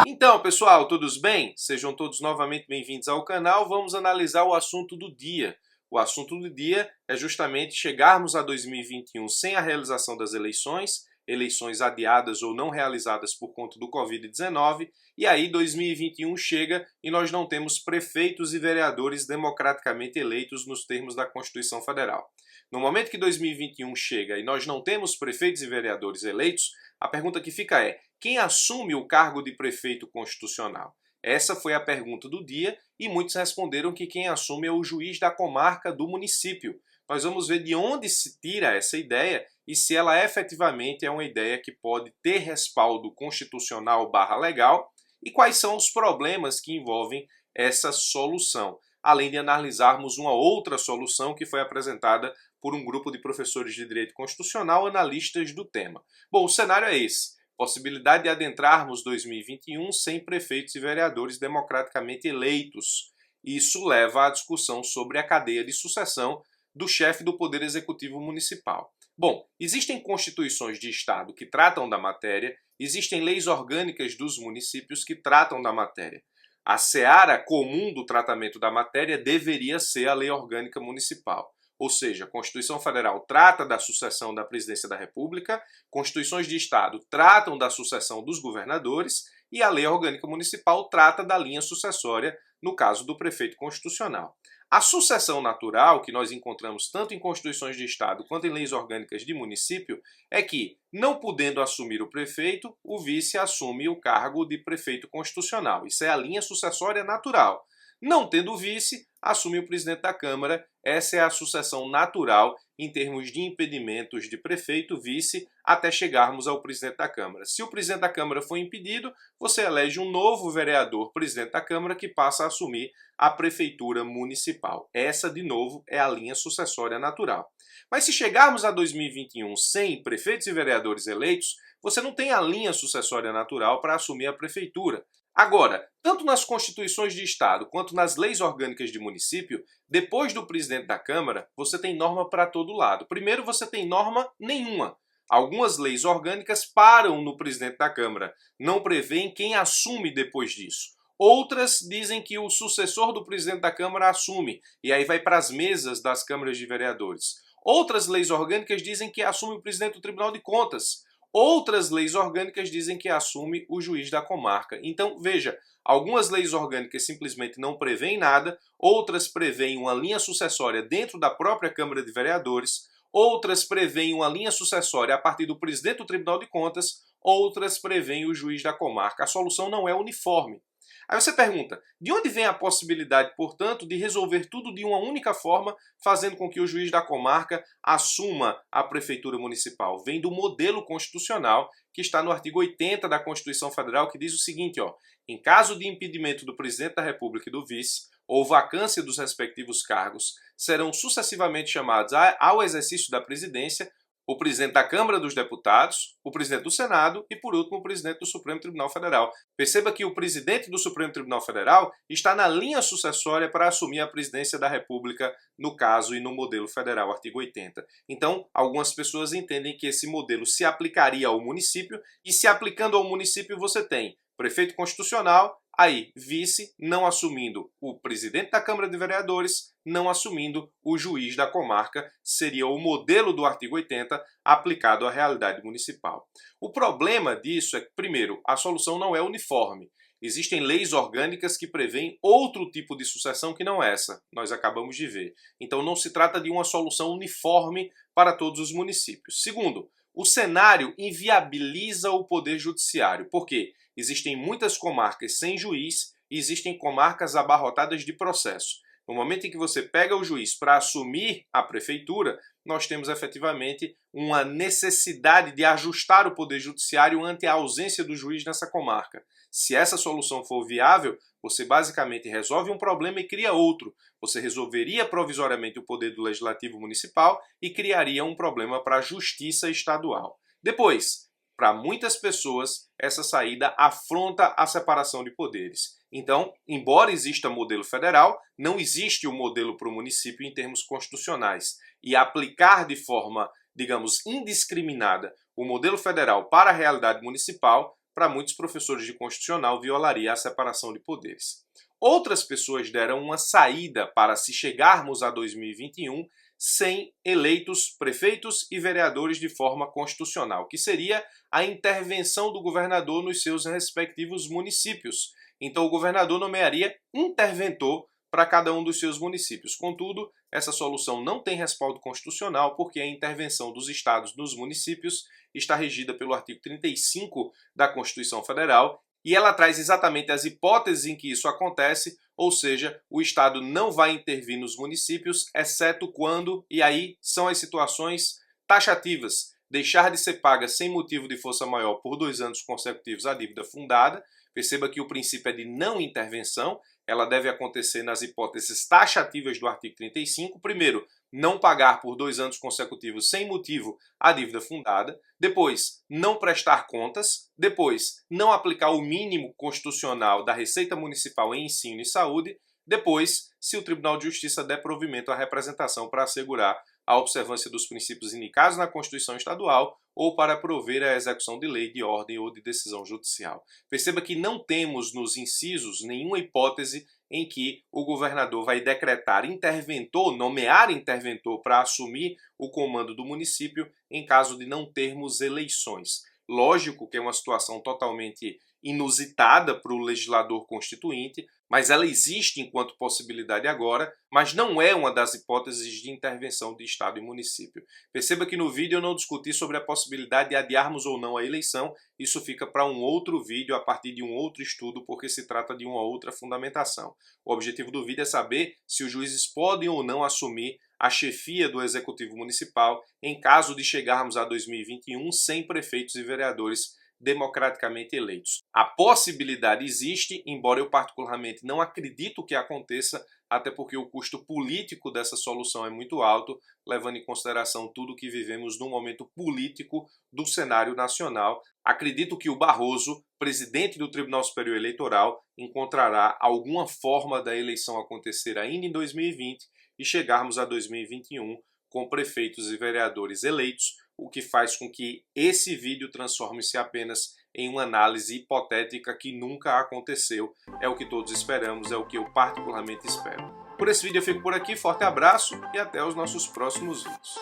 Então, pessoal, todos bem? Sejam todos novamente bem-vindos ao canal. Vamos analisar o assunto do dia. O assunto do dia é justamente chegarmos a 2021 sem a realização das eleições adiadas ou não realizadas por conta do Covid-19, e aí 2021 chega e nós não temos prefeitos e vereadores democraticamente eleitos nos termos da Constituição Federal. No momento que 2021 chega e nós não temos prefeitos e vereadores eleitos, a pergunta que fica é: quem assume o cargo de prefeito constitucional? Essa foi a pergunta do dia e muitos responderam que quem assume é o juiz da comarca do município. Nós vamos ver de onde se tira essa ideia e se ela efetivamente é uma ideia que pode ter respaldo constitucional/legal e quais são os problemas que envolvem essa solução, além de analisarmos uma outra solução que foi apresentada por um grupo de professores de direito constitucional analistas do tema. Bom, o cenário é esse: possibilidade de adentrarmos 2021 sem prefeitos e vereadores democraticamente eleitos. Isso leva à discussão sobre a cadeia de sucessão do chefe do Poder Executivo Municipal. Bom, existem constituições de Estado que tratam da matéria, existem leis orgânicas dos municípios que tratam da matéria. A seara comum do tratamento da matéria deveria ser a Lei Orgânica Municipal. Ou seja, a Constituição Federal trata da sucessão da Presidência da República, Constituições de Estado tratam da sucessão dos governadores e a Lei Orgânica Municipal trata da linha sucessória, no caso do prefeito constitucional. A sucessão natural, que nós encontramos tanto em Constituições de Estado quanto em leis orgânicas de município, é que, não podendo assumir o prefeito, o vice assume o cargo de prefeito constitucional. Isso é a linha sucessória natural. Não tendo vice, assume o presidente da Câmara. Essa é a sucessão natural em termos de impedimentos de prefeito, vice, até chegarmos ao presidente da Câmara. Se o presidente da Câmara for impedido, você elege um novo vereador presidente da Câmara que passa a assumir a prefeitura municipal. Essa, de novo, é a linha sucessória natural. Mas se chegarmos a 2021 sem prefeitos e vereadores eleitos, você não tem a linha sucessória natural para assumir a prefeitura. Agora, tanto nas constituições de Estado quanto nas leis orgânicas de município, depois do presidente da Câmara, você tem norma para todo lado. Primeiro, você tem norma nenhuma. Algumas leis orgânicas param no presidente da Câmara, não prevêem quem assume depois disso. Outras dizem que o sucessor do presidente da Câmara assume, e aí vai para as mesas das câmaras de vereadores. Outras leis orgânicas dizem que assume o presidente do Tribunal de Contas. Outras leis orgânicas dizem que assume o juiz da comarca. Então, veja, algumas leis orgânicas simplesmente não prevêem nada, outras prevêem uma linha sucessória dentro da própria Câmara de Vereadores, outras prevêem uma linha sucessória a partir do presidente do Tribunal de Contas, outras prevêem o juiz da comarca. A solução não é uniforme. Aí você pergunta, de onde vem a possibilidade, portanto, de resolver tudo de uma única forma, fazendo com que o juiz da comarca assuma a prefeitura municipal? Vem do modelo constitucional que está no artigo 80 da Constituição Federal, que diz o seguinte, em caso de impedimento do presidente da República e do vice, ou vacância dos respectivos cargos, serão sucessivamente chamados ao exercício da presidência o presidente da Câmara dos Deputados, o presidente do Senado e, por último, o presidente do Supremo Tribunal Federal. Perceba que o presidente do Supremo Tribunal Federal está na linha sucessória para assumir a presidência da República, no caso e no modelo federal, artigo 80. Então, algumas pessoas entendem que esse modelo se aplicaria ao município, e se aplicando ao município você tem prefeito constitucional, aí vice não assumindo o presidente da Câmara de Vereadores, não assumindo o juiz da comarca, seria o modelo do artigo 80 aplicado à realidade municipal. O problema disso é que, primeiro, a solução não é uniforme. Existem leis orgânicas que prevêem outro tipo de sucessão que não essa, nós acabamos de ver. Então não se trata de uma solução uniforme para todos os municípios. Segundo, o cenário inviabiliza o poder judiciário. Por quê? Existem muitas comarcas sem juiz e existem comarcas abarrotadas de processo. No momento em que você pega o juiz para assumir a prefeitura, nós temos efetivamente uma necessidade de ajustar o poder judiciário ante a ausência do juiz nessa comarca. Se essa solução for viável, você basicamente resolve um problema e cria outro. Você resolveria provisoriamente o poder do Legislativo Municipal e criaria um problema para a Justiça Estadual. Depois, para muitas pessoas, essa saída afronta a separação de poderes. Então, embora exista modelo federal, não existe o modelo para o município em termos constitucionais. E aplicar de forma, digamos, indiscriminada o modelo federal para a realidade municipal para muitos professores de constitucional, violaria a separação de poderes. Outras pessoas deram uma saída para se chegarmos a 2021 sem eleitos prefeitos e vereadores de forma constitucional, que seria a intervenção do governador nos seus respectivos municípios. Então o governador nomearia interventor para cada um dos seus municípios. Contudo, essa solução não tem respaldo constitucional porque a intervenção dos estados nos municípios está regida pelo artigo 35 da Constituição Federal e ela traz exatamente as hipóteses em que isso acontece, ou seja, o Estado não vai intervir nos municípios, exceto quando, e aí são as situações taxativas, deixar de ser paga sem motivo de força maior por 2 anos consecutivos a dívida fundada. Perceba que o princípio é de não intervenção, ela deve acontecer nas hipóteses taxativas do artigo 35. Primeiro, não pagar por 2 anos consecutivos sem motivo a dívida fundada. Depois, não prestar contas. Depois, não aplicar o mínimo constitucional da Receita Municipal em ensino e saúde. Depois, se o Tribunal de Justiça der provimento à representação para assegurar a observância dos princípios indicados na Constituição Estadual ou para prover a execução de lei, de ordem ou de decisão judicial. Perceba que não temos nos incisos nenhuma hipótese em que o governador vai decretar interventor, nomear interventor para assumir o comando do município em caso de não termos eleições. Lógico que é uma situação totalmente inusitada para o legislador constituinte, mas ela existe enquanto possibilidade agora, mas não é uma das hipóteses de intervenção de Estado e município. Perceba que no vídeo eu não discuti sobre a possibilidade de adiarmos ou não a eleição, isso fica para um outro vídeo a partir de um outro estudo, porque se trata de uma outra fundamentação. O objetivo do vídeo é saber se os juízes podem ou não assumir a chefia do Executivo Municipal em caso de chegarmos a 2021 sem prefeitos e vereadores democraticamente eleitos. A possibilidade existe, embora eu particularmente não acredito que aconteça, até porque o custo político dessa solução é muito alto, levando em consideração tudo que vivemos no momento político do cenário nacional. Acredito que o Barroso, presidente do Tribunal Superior Eleitoral, encontrará alguma forma da eleição acontecer ainda em 2020 e chegarmos a 2021 com prefeitos e vereadores eleitos, o que faz com que esse vídeo transforme-se apenas em uma análise hipotética que nunca aconteceu. É o que todos esperamos, é o que eu particularmente espero. Por esse vídeo eu fico por aqui, forte abraço e até os nossos próximos vídeos.